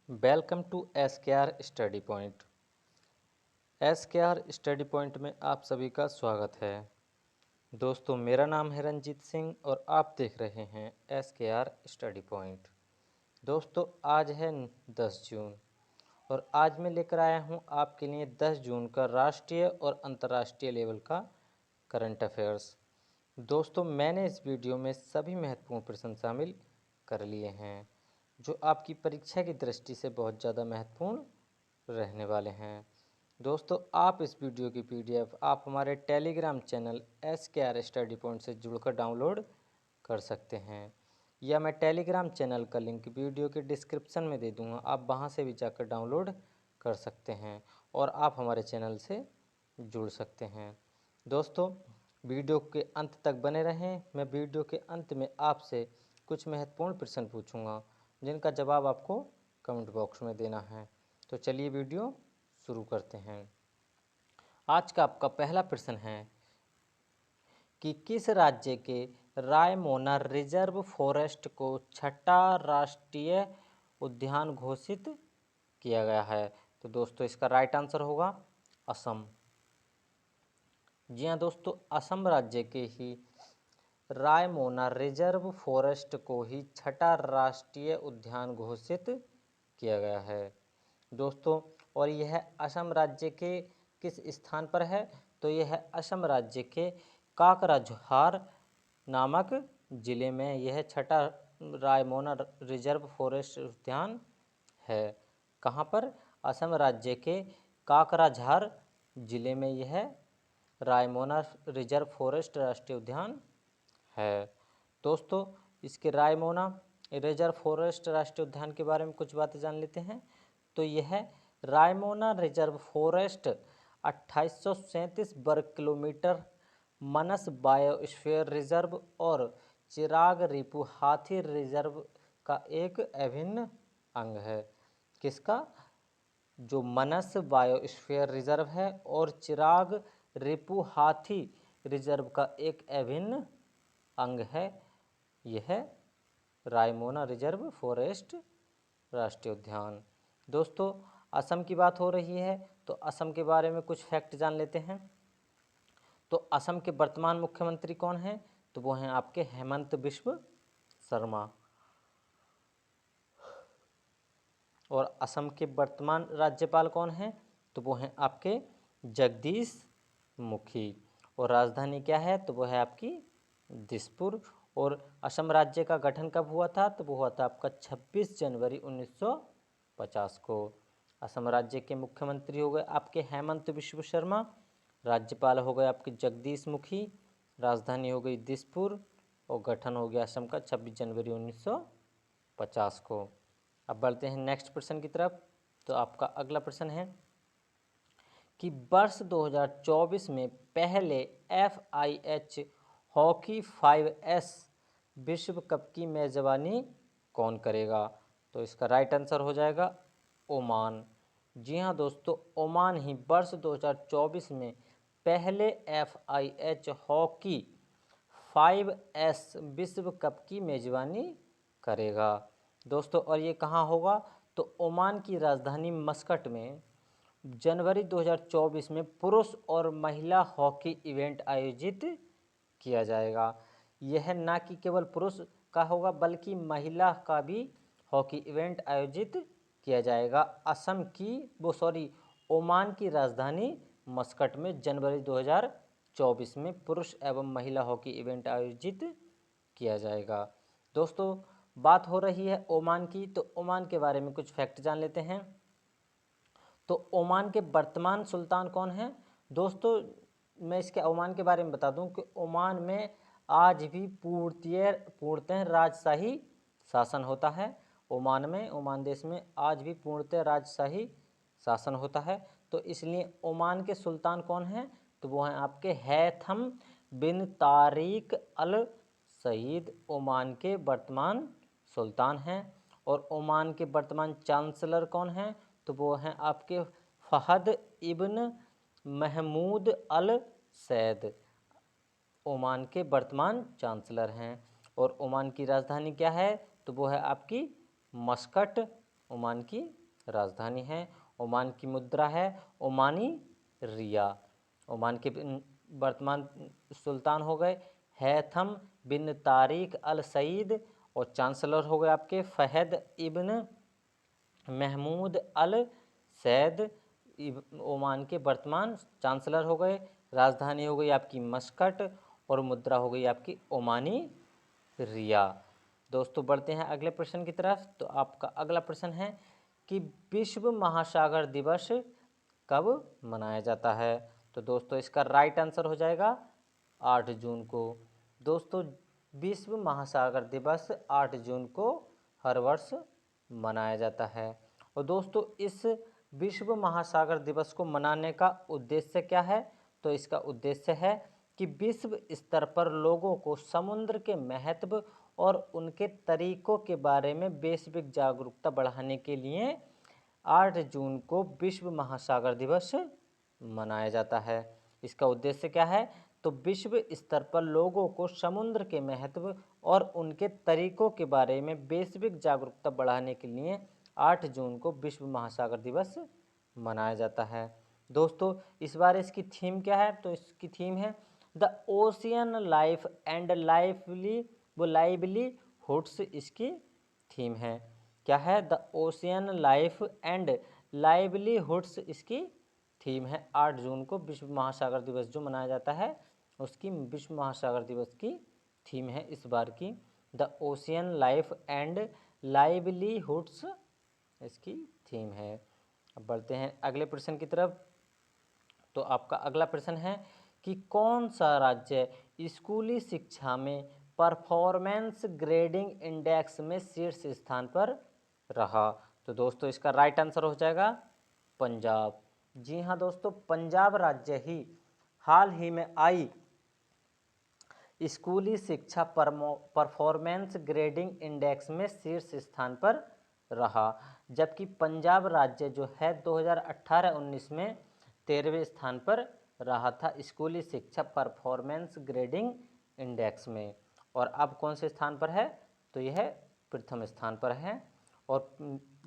Welcome to SKR study point. SKR study point में आप सभी का स्वागत है। दोस्तों, मेरा नाम है रंजीत सिंह और आप देख रहे हैं SKR स्टडी पॉइंट। दोस्तों, आज है 10 जून और आज मैं लेकर आया हूं आपके लिए 10 जून का राष्ट्रीय और अंतर्राष्ट्रीय लेवल का करंट अफेयर्स। दोस्तों, मैंने इस वीडियो में सभी महत्वपूर्ण प्रश्न शामिल कर लिए हैं जो आपकी परीक्षा की दृष्टि से बहुत ज़्यादा महत्वपूर्ण रहने वाले हैं। दोस्तों, आप इस वीडियो की PDF आप हमारे Telegram channel SKR study point से जुड़कर डाउनलोड कर सकते हैं या मैं टेलीग्राम चैनल का लिंक वीडियो के डिस्क्रिप्शन में दे दूंगा, आप वहां से भी जाकर डाउनलोड कर सकते हैं और आप हमारे चैनल से जुड़ सकते हैं। दोस्तों, वीडियो के अंत तक बने रहें। मैं वीडियो के अंत में आपसे कुछ महत्वपूर्ण प्रश्न पूछूंगा जिनका जवाब आपको कमेंट बॉक्स में देना है। तो चलिए वीडियो शुरू करते हैं। आज का आपका पहला प्रश्न है कि किस राज्य के रायमोना रिजर्व फॉरेस्ट को छठा राष्ट्रीय उद्यान घोषित किया गया है? तो दोस्तों, इसका राइट आंसर होगा असम। जी हाँ दोस्तों, असम राज्य के ही रायमोना रिजर्व फॉरेस्ट को ही छठा राष्ट्रीय उद्यान घोषित किया गया है दोस्तों। और यह असम राज्य के किस स्थान पर है? तो यह असम राज्य के काकराझार नामक जिले में यह छठा रायमोना रिजर्व फॉरेस्ट उद्यान है। कहाँ पर? असम राज्य के काकराझार जिले में यह रायमोना रिजर्व फॉरेस्ट राष्ट्रीय उद्यान है। दोस्तों, इसके रायमोना रिजर्व फॉरेस्ट राष्ट्रीय उद्यान के बारे में कुछ बातें जान लेते हैं। तो यह रायमोना रिजर्व फॉरेस्ट 2837 वर्ग किलोमीटर मनस बायोस्फीयर रिजर्व और चिराग रिपु हाथी रिजर्व का एक अभिन्न अंग है। किसका? जो मनस बायोस्फीयर रिजर्व है और चिराग रिपु हाथी रिजर्व का एक अभिन्न अंग है यह रायमोना रिजर्व फॉरेस्ट राष्ट्रीय उद्यान। दोस्तों, असम की बात हो रही है तो असम के बारे में कुछ फैक्ट जान लेते हैं। तो असम के वर्तमान मुख्यमंत्री कौन हैं? तो वो हैं आपके हेमंत बिश्व शर्मा। और असम के वर्तमान राज्यपाल कौन हैं? तो वो हैं आपके जगदीश मुखी। और राजधानी क्या है? तो वो है आपकी दिसपुर। और असम राज्य का गठन कब हुआ था? तो वो हुआ था आपका 26 जनवरी 1950 को। असम राज्य के मुख्यमंत्री हो गए आपके हेमंत बिश्व शर्मा, राज्यपाल हो गए आपके जगदीश मुखी, राजधानी हो गई दिसपुर और गठन हो गया असम का 26 जनवरी 1950 को। अब बढ़ते हैं नेक्स्ट प्रश्न की तरफ। तो आपका अगला प्रश्न है कि वर्ष 2024 में पहले FIH हॉकी 5S विश्व कप की मेजबानी कौन करेगा? तो इसका राइट आंसर हो जाएगा ओमान। जी हाँ दोस्तों, ओमान ही वर्ष 2024 में पहले FIH हॉकी 5S विश्व कप की मेजबानी करेगा दोस्तों। और ये कहाँ होगा? तो ओमान की राजधानी मस्कट में जनवरी 2024 में पुरुष और महिला हॉकी इवेंट आयोजित किया जाएगा। यह ना कि केवल पुरुष का होगा बल्कि महिला का भी हॉकी इवेंट आयोजित किया जाएगा। ओमान की राजधानी मस्कट में जनवरी 2024 में पुरुष एवं महिला हॉकी इवेंट आयोजित किया जाएगा। दोस्तों, बात हो रही है ओमान की, तो ओमान के बारे में कुछ फैक्ट जान लेते हैं। तो ओमान के वर्तमान सुल्तान कौन हैं? दोस्तों, मैं इसके ओमान के बारे में बता दूं कि ओमान में आज भी पूर्णतः राजशाही शासन होता है। ओमान देश में आज भी पूर्णतः राजशाही शासन होता है। तो इसलिए ओमान के सुल्तान कौन हैं? तो वो हैं आपके हैथम बिन तारिक अल सईद ओमान के वर्तमान सुल्तान हैं। और ओमान के वर्तमान चांसलर कौन हैं? तो वो हैं आपके फहद इब्न महमूद अल सैद ओमान के वर्तमान चांसलर हैं। और ओमान की राजधानी क्या है? तो वो है आपकी मस्कट। ओमान की राजधानी है। ओमान की मुद्रा है ओमानी रिया। ओमान के वर्तमान सुल्तान हो गए हैथम बिन तारिक अल सईद, और चांसलर हो गए आपके फहद इब्न महमूद अल सैद। ओमान के वर्तमान चांसलर हो गए। राजधानी हो गई आपकी मस्कट, और मुद्रा हो गई आपकी ओमानी रिया। दोस्तों बढ़ते हैं अगले प्रश्न की तरफ। तो आपका अगला प्रश्न है कि विश्व महासागर दिवस कब मनाया जाता है। तो दोस्तों इसका राइट आंसर हो जाएगा 8 जून को। दोस्तों विश्व महासागर दिवस 8 जून को हर वर्ष मनाया जाता है। और दोस्तों इस विश्व महासागर दिवस को मनाने का उद्देश्य क्या है। तो इसका उद्देश्य है कि विश्व स्तर पर लोगों को समुद्र के महत्व और उनके तरीकों के बारे में वैश्विक जागरूकता बढ़ाने के लिए 8 जून को विश्व महासागर दिवस मनाया जाता है। इसका उद्देश्य क्या है। तो विश्व स्तर पर लोगों को समुद्र के महत्व और उनके तरीकों के बारे में वैश्विक जागरूकता बढ़ाने के लिए 8 जून को विश्व महासागर दिवस मनाया जाता है। दोस्तों इस बार इसकी थीम क्या है। तो इसकी थीम है the ocean life and livelihoods. इसकी थीम है क्या है। The ocean life and livelihoods इसकी थीम है। 8 जून को विश्व महासागर दिवस जो मनाया जाता है उसकी विश्व महासागर दिवस की थीम है इस बार की the ocean life and livelihoods इसकी थीम है। अब बढ़ते हैं अगले प्रश्न की तरफ। तो आपका अगला प्रश्न है कि कौन सा राज्य स्कूली शिक्षा में परफॉर्मेंस ग्रेडिंग इंडेक्स में शीर्ष स्थान पर रहा। तो दोस्तों इसका राइट आंसर हो जाएगा पंजाब। जी हाँ दोस्तों, पंजाब राज्य ही हाल ही में आई स्कूली शिक्षा परफॉर्मेंस ग्रेडिंग इंडेक्स में शीर्ष स्थान पर रहा, जबकि पंजाब राज्य जो है 2018-19 में 13वें स्थान पर रहा था स्कूली शिक्षा परफॉर्मेंस ग्रेडिंग इंडेक्स में। और अब कौन से स्थान पर है। तो यह प्रथम स्थान पर है। और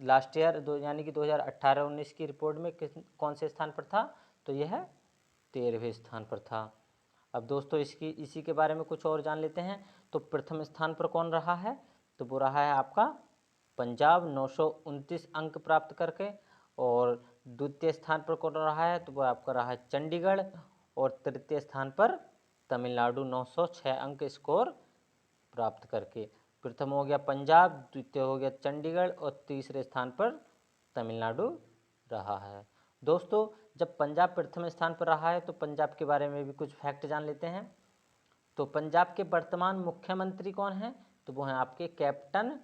लास्ट ईयर यानी कि 2018-19 की रिपोर्ट में कौन से स्थान पर था। तो यह 13वें स्थान पर था। अब दोस्तों इसी के बारे में कुछ और जान लेते हैं। तो प्रथम स्थान पर कौन रहा है। तो वो रहा है आपका पंजाब 929 अंक प्राप्त करके। और द्वितीय स्थान पर कौन रहा है। तो वो आपका रहा है चंडीगढ़। और तृतीय स्थान पर तमिलनाडु 906 अंक स्कोर प्राप्त करके। प्रथम हो गया पंजाब, द्वितीय हो गया चंडीगढ़, और तीसरे स्थान पर तमिलनाडु रहा है। दोस्तों जब पंजाब प्रथम स्थान पर रहा है तो पंजाब के बारे में भी कुछ फैक्ट जान लेते हैं। तो पंजाब के वर्तमान मुख्यमंत्री कौन हैं। तो वो हैं आपके कैप्टन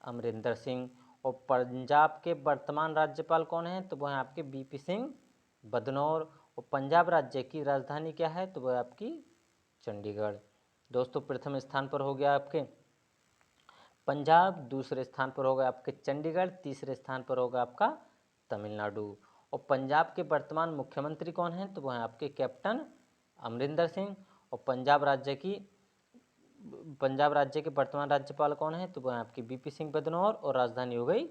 अमरिंदर सिंह। और पंजाब के वर्तमान राज्यपाल कौन हैं। तो वो हैं आपके बीपी सिंह बदनौर। और पंजाब राज्य की राजधानी क्या है। तो वो है आपकी चंडीगढ़। दोस्तों प्रथम स्थान पर हो गया आपके पंजाब, दूसरे स्थान पर होगा आपके चंडीगढ़, तीसरे स्थान पर होगा आपका तमिलनाडु। और पंजाब के वर्तमान मुख्यमंत्री कौन हैं। तो वो हैं आपके कैप्टन अमरिंदर सिंह। और पंजाब राज्य के वर्तमान राज्यपाल कौन हैं। तो वो हैं आपके बीपी सिंह बदनौर। और राजधानी हो गई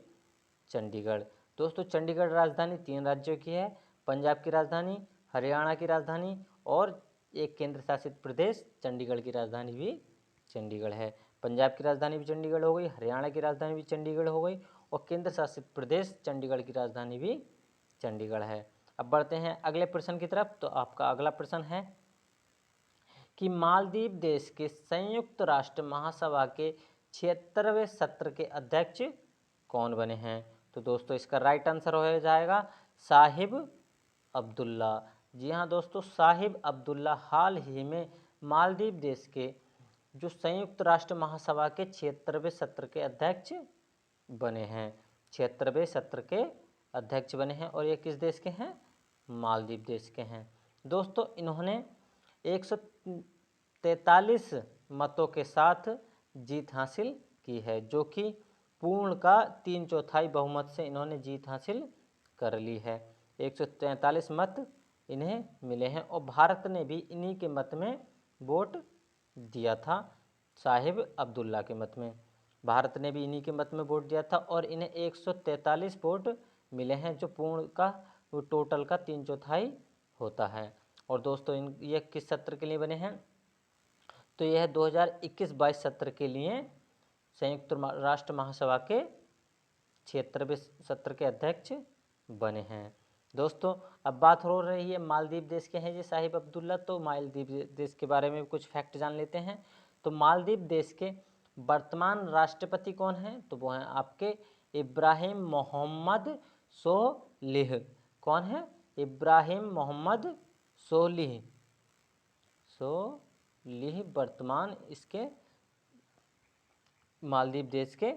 चंडीगढ़। दोस्तों चंडीगढ़ राजधानी 3 राज्यों की है। पंजाब की राजधानी, हरियाणा की राजधानी, और एक केंद्र शासित प्रदेश चंडीगढ़ की राजधानी भी चंडीगढ़ है। पंजाब की राजधानी भी चंडीगढ़ हो गई, हरियाणा की राजधानी भी चंडीगढ़ हो गई, और केंद्र शासित प्रदेश चंडीगढ़ की राजधानी भी चंडीगढ़ है। अब बढ़ते हैं अगले प्रश्न की तरफ। तो आपका अगला प्रश्न है कि मालदीव देश के संयुक्त राष्ट्र महासभा के 76वें सत्र के अध्यक्ष कौन बने हैं। तो दोस्तों इसका राइट आंसर हो जाएगा साहिब अब्दुल्ला। जी हाँ दोस्तों, साहिब अब्दुल्ला हाल ही में मालदीव देश के जो संयुक्त राष्ट्र महासभा के 76वें सत्र के अध्यक्ष बने हैं। 76वें सत्र के अध्यक्ष बने हैं। और ये किस देश के हैं। मालदीव देश के हैं। दोस्तों इन्होंने 143 मतों के साथ जीत हासिल की है, जो कि पूर्ण का 3/4 बहुमत से इन्होंने जीत हासिल कर ली है। 143 मत इन्हें मिले हैं। और भारत ने भी इन्हीं के मत में वोट दिया था, साहिब अब्दुल्ला के मत में। भारत ने भी इन्हीं के मत में वोट दिया था और इन्हें 143 वोट मिले हैं, जो पूर्ण का टोटल का 3/4 होता है। और दोस्तों ये किस सत्र के लिए बने हैं? तो यह 2021-22 सत्र के लिए संयुक्त राष्ट्र महासभा के 76वें सत्र के अध्यक्ष बने हैं। दोस्तों अब बात हो रही है मालदीव देश के हैं जी साहिब अब्दुल्ला, तो मालदीव देश के बारे में कुछ फैक्ट जान लेते हैं। तो मालदीव देश के वर्तमान राष्ट्रपति कौन हैं? तो वो हैं आपके इब्राहिम मोहम्मद सोलिह। कौन है? इब्राहिम मोहम्मद सोलिह। वर्तमान इसके मालदीव देश के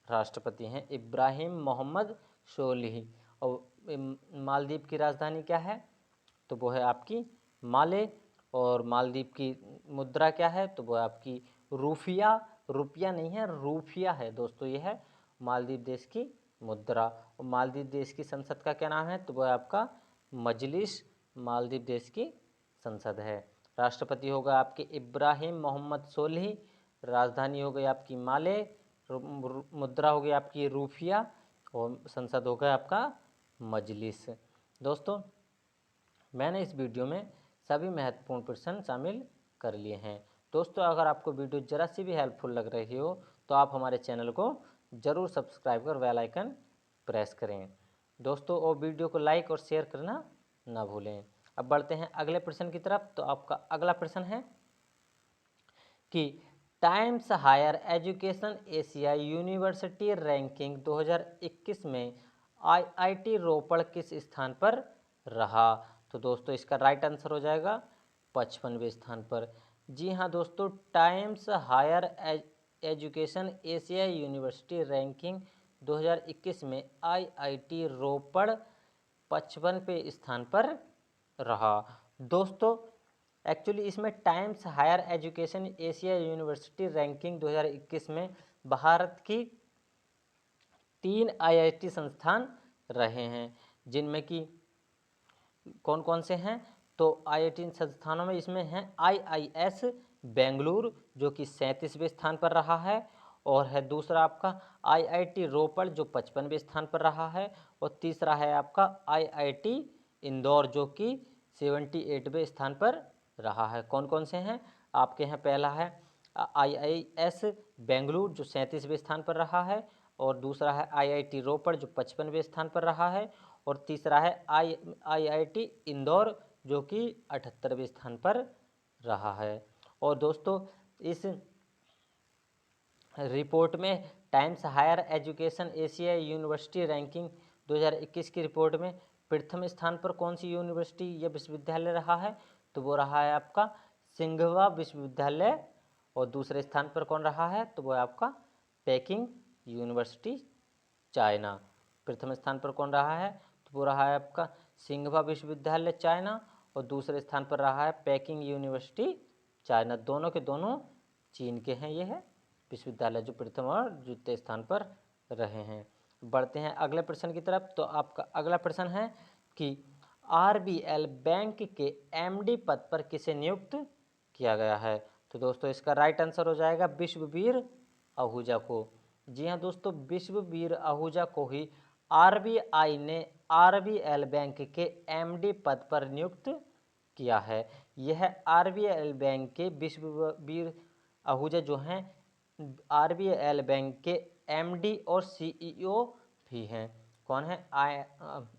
राष्ट्रपति हैं, इब्राहिम मोहम्मद सोलिह। और मालदीव की राजधानी क्या है? तो वो है आपकी माले। और मालदीव की मुद्रा क्या है? तो वो है आपकी रूफिया। रुपया नहीं है, रूफिया है दोस्तों, ये है मालदीव देश की मुद्रा। और मालदीव देश की संसद का क्या नाम है? तो वो है आपका मजलिस। मालदीव देश की संसद है। राष्ट्रपति होगा आपके इब्राहिम मोहम्मद सोलिह, राजधानी हो गई आपकी माले, मुद्रा हो गई आपकी रूफिया, और संसद हो गया आपका मजलिस। दोस्तों मैंने इस वीडियो में सभी महत्वपूर्ण प्रश्न शामिल कर लिए हैं। दोस्तों अगर आपको वीडियो जरा सी भी हेल्पफुल लग रही हो तो आप हमारे चैनल को ज़रूर सब्सक्राइब कर बेल आइकन प्रेस करें दोस्तों, और वीडियो को लाइक और शेयर करना ना भूलें। अब बढ़ते हैं अगले प्रश्न की तरफ। तो आपका अगला प्रश्न है कि Times Higher Education Asia University Ranking 2021 में आईआईटी रोपड़ किस स्थान पर रहा? तो दोस्तों इसका राइट आंसर हो जाएगा 55वें स्थान पर। जी हाँ दोस्तों, Times Higher Education Asia University Ranking 2021 में आईआईटी रोपड़ 55वें स्थान पर रहा। दोस्तों एक्चुअली इसमें Times Higher Education Asia University Ranking 2021 में भारत की 3 आईआईटी संस्थान रहे हैं, जिनमें कि कौन कौन से हैं? तो आईआईटी संस्थानों में इसमें हैं आईआईएस बेंगलुरु जो कि 37वें स्थान पर रहा है, और है दूसरा आपका आईआईटी रोपड़ जो 55वें स्थान पर रहा है, और तीसरा है आपका आईआईटी इंदौर जो कि 78वें स्थान पर रहा है। कौन कौन से हैं आपके यहाँ? पहला है आईआईएस बेंगलुरु जो 37वें स्थान पर रहा है, और दूसरा है आईआईटी रोपड़ जो 55वें स्थान पर रहा है, और तीसरा है आईआईटी इंदौर जो कि 78वें स्थान पर रहा है। और दोस्तों इस रिपोर्ट में Times Higher Education Asia University Ranking 2021 की रिपोर्ट में प्रथम स्थान पर कौन सी यूनिवर्सिटी या विश्वविद्यालय रहा है? तो वो रहा है आपका सिंघवा विश्वविद्यालय। और दूसरे स्थान पर कौन रहा है? तो वो है आपका पेकिंग यूनिवर्सिटी चाइना। प्रथम स्थान पर कौन रहा है? तो वो रहा है आपका सिंघवा विश्वविद्यालय चाइना, और दूसरे स्थान पर रहा है पेकिंग यूनिवर्सिटी चाइना। दोनों के दोनों चीन के हैं ये है विश्वविद्यालय, जो प्रथम और द्वितीय स्थान पर रहे हैं। बढ़ते हैं अगले प्रश्न की तरफ। तो आपका अगला प्रश्न है कि आरबीएल बैंक के एमडी पद पर किसे नियुक्त किया गया है? तो दोस्तों इसका राइट आंसर हो जाएगा विश्ववीर आहूजा को। जी हाँ दोस्तों, विश्ववीर आहूजा को ही आरबीआई ने आरबीएल बैंक के एमडी पद पर नियुक्त किया है। यह आरबीएल बैंक के विश्ववीर आहूजा जो हैं आरबीएल बैंक के एमडी और सीईओ भी हैं। कौन है?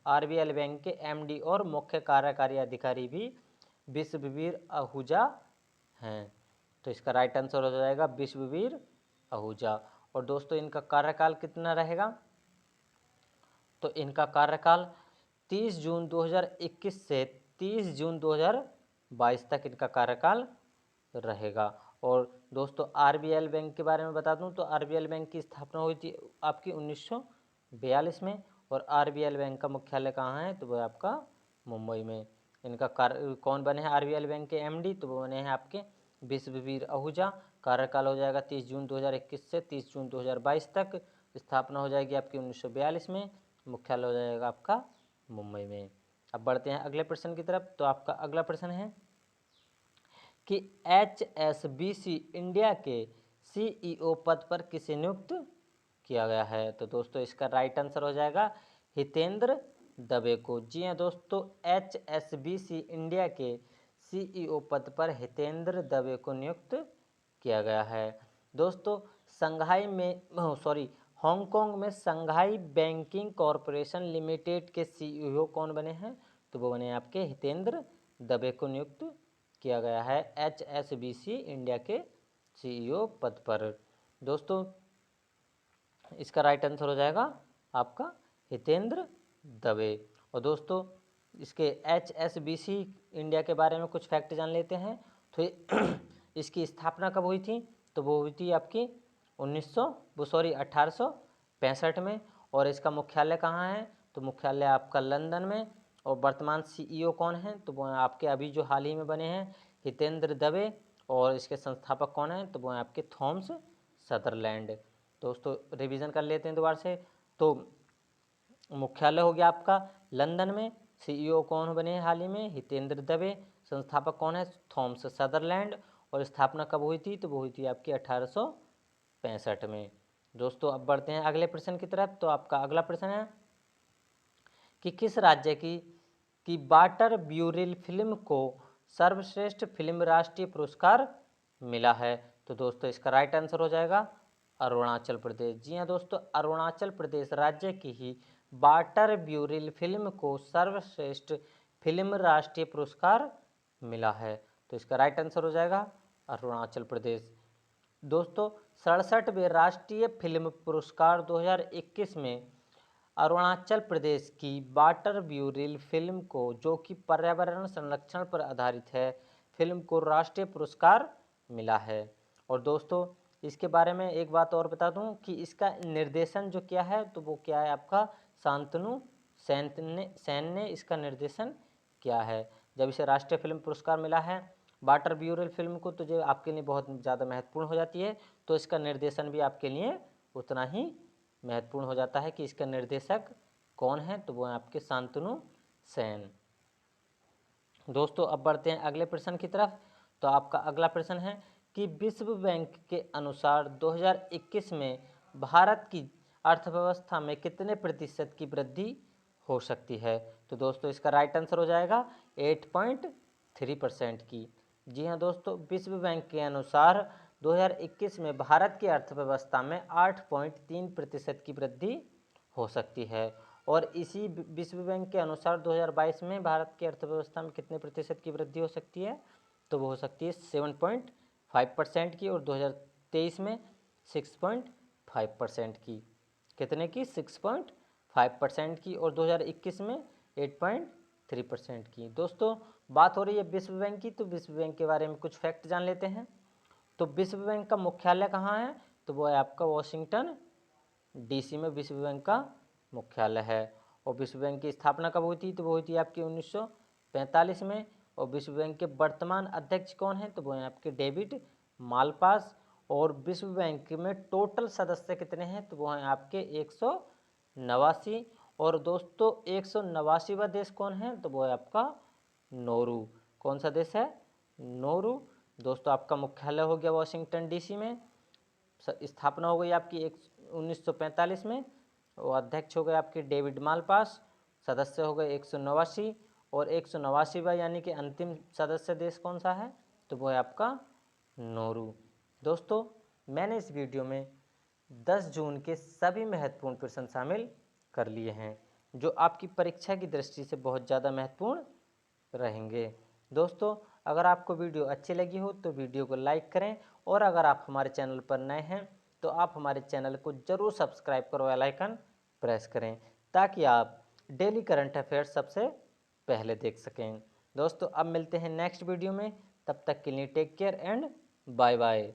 आरबीएल बैंक के एमडी और मुख्य कार्यकारी अधिकारी भी विश्ववीर आहूजा हैं। तो इसका राइट आंसर हो जाएगा विश्ववीर आहूजा। और दोस्तों इनका कार्यकाल कितना रहेगा? तो इनका कार्यकाल 30 जून 2021 से 30 जून 2022 तक इनका कार्यकाल रहेगा। और दोस्तों आरबीएल बैंक के बारे में बता दूं तो आरबीएल बैंक की स्थापना हुई थी आपकी 1942 में, और आरबीएल बैंक का मुख्यालय कहाँ है? तो वो आपका मुंबई में। इनका कौन बने हैं आरबीएल बैंक के एमडी? तो वो बने हैं आपके विश्ववीर आहूजा। कार्यकाल हो जाएगा 30 जून 2021 से 30 जून 2022 तक। स्थापना हो जाएगी आपकी 1942 में, मुख्यालय हो जाएगा आपका मुंबई में। अब बढ़ते हैं अगले प्रश्न की तरफ। तो आपका अगला प्रश्न है कि HSBC इंडिया के सीईओ पद पर किसे नियुक्त किया गया है? तो दोस्तों इसका राइट आंसर हो जाएगा हितेंद्र दवे को। जी हाँ दोस्तों, HSBC इंडिया के सीईओ पद पर हितेंद्र दवे को नियुक्त किया गया है। दोस्तों हांगकांग में संघाई बैंकिंग कॉरपोरेशन लिमिटेड के सीईओ कौन बने हैं? तो वो बने आपके हितेंद्र दवे को नियुक्त किया गया है HSBC इंडिया के सीईओ पद पर। दोस्तों इसका राइट आंसर हो जाएगा आपका हितेंद्र दवे। और दोस्तों इसके HSBC इंडिया के बारे में कुछ फैक्ट जान लेते हैं। तो इसकी स्थापना कब हुई थी? तो वो हुई थी आपकी 1865 में। और इसका मुख्यालय कहाँ है? तो मुख्यालय आपका लंदन में। और वर्तमान सीईओ कौन हैं? तो वो आपके अभी जो हाल ही में बने हैं हितेंद्र दवे। और इसके संस्थापक कौन हैं? तो वो हैं आपके थॉमस सदरलैंड। दोस्तों रिवीजन कर लेते हैं दोबारा से। तो मुख्यालय हो गया आपका लंदन में, सीईओ कौन बने हैं हाल ही में? हितेंद्र दवे। संस्थापक कौन है? Thomas Sutherland. और स्थापना कब हुई थी? तो वो हुई थी आपकी 1865 में। दोस्तों अब बढ़ते हैं अगले प्रश्न की तरफ। तो आपका अगला प्रश्न है कि किस राज्य की वाटर ब्यूरिल फिल्म को सर्वश्रेष्ठ फिल्म राष्ट्रीय पुरस्कार मिला है? तो दोस्तों इसका राइट आंसर हो जाएगा अरुणाचल प्रदेश। जी हाँ दोस्तों, अरुणाचल प्रदेश राज्य की ही वाटर ब्यूरिल फिल्म को सर्वश्रेष्ठ फिल्म राष्ट्रीय पुरस्कार मिला है। तो इसका राइट आंसर हो जाएगा अरुणाचल प्रदेश। दोस्तों 67वें राष्ट्रीय फिल्म पुरस्कार 2021 में अरुणाचल प्रदेश की वाटर ब्यूरिल फिल्म को, जो कि पर्यावरण संरक्षण पर आधारित है, फिल्म को राष्ट्रीय पुरस्कार मिला है। और दोस्तों इसके बारे में एक बात और बता दूं कि इसका निर्देशन जो किया है तो वो क्या है आपका शांतनु सेन ने इसका निर्देशन किया है। जब इसे राष्ट्रीय फिल्म पुरस्कार मिला है वाटर ब्यूरिल फिल्म को, तो जो आपके लिए बहुत ज़्यादा महत्वपूर्ण हो जाती है। तो इसका निर्देशन भी आपके लिए उतना ही महत्वपूर्ण हो जाता है कि इसका निर्देशक कौन है? तो वो है आपके शांतनु सेन। दोस्तों अब बढ़ते हैं अगले प्रश्न की तरफ। तो आपका अगला प्रश्न है कि विश्व बैंक के अनुसार 2021 में भारत की अर्थव्यवस्था में कितने प्रतिशत की वृद्धि हो सकती है? तो दोस्तों इसका राइट आंसर हो जाएगा 8.3% की। जी हाँ दोस्तों, विश्व बैंक के अनुसार 2021 में भारत की अर्थव्यवस्था में 8.3% की वृद्धि हो सकती है। और इसी विश्व बैंक के अनुसार 2022 में भारत की अर्थव्यवस्था में कितने प्रतिशत की वृद्धि हो सकती है? तो वो हो सकती है 7.5% की। और 2023 में 6.5% की। कितने की? 6.5% की। और 2021 में 8.3% की। दोस्तों बात हो रही है विश्व बैंक की, तो विश्व बैंक के बारे में कुछ फैक्ट जान लेते हैं। तो विश्व बैंक का मुख्यालय कहाँ है? तो वो है आपका वाशिंगटन DC में विश्व बैंक का मुख्यालय है। और विश्व बैंक की स्थापना कब हुई थी? तो वो हुई थी आपकी 1945 में। और विश्व बैंक के वर्तमान अध्यक्ष कौन हैं? तो वो हैं आपके डेविड मालपास। और विश्व बैंक में टोटल सदस्य कितने हैं? तो वो हैं आपके 189। और दोस्तों 189वां देश कौन है? तो वो है आपका नोरू। कौन सा देश है? नोरू। दोस्तों आपका मुख्यालय हो गया वाशिंगटन DC में। स्थापना हो गई आपकी 1945 में। और अध्यक्ष हो गए आपके डेविड मालपास। सदस्य हो गए 189। और 189वां यानी कि अंतिम सदस्य देश कौन सा है? तो वो है आपका नोरू। दोस्तों मैंने इस वीडियो में 10 जून के सभी महत्वपूर्ण प्रश्न शामिल कर लिए हैं, जो आपकी परीक्षा की दृष्टि से बहुत ज़्यादा महत्वपूर्ण रहेंगे। दोस्तों अगर आपको वीडियो अच्छी लगी हो तो वीडियो को लाइक करें। और अगर आप हमारे चैनल पर नए हैं तो आप हमारे चैनल को ज़रूर सब्सक्राइब करो, बेल आइकन प्रेस करें, ताकि आप डेली करंट अफेयर्स सबसे पहले देख सकें। दोस्तों अब मिलते हैं नेक्स्ट वीडियो में, तब तक के लिए take care and bye bye.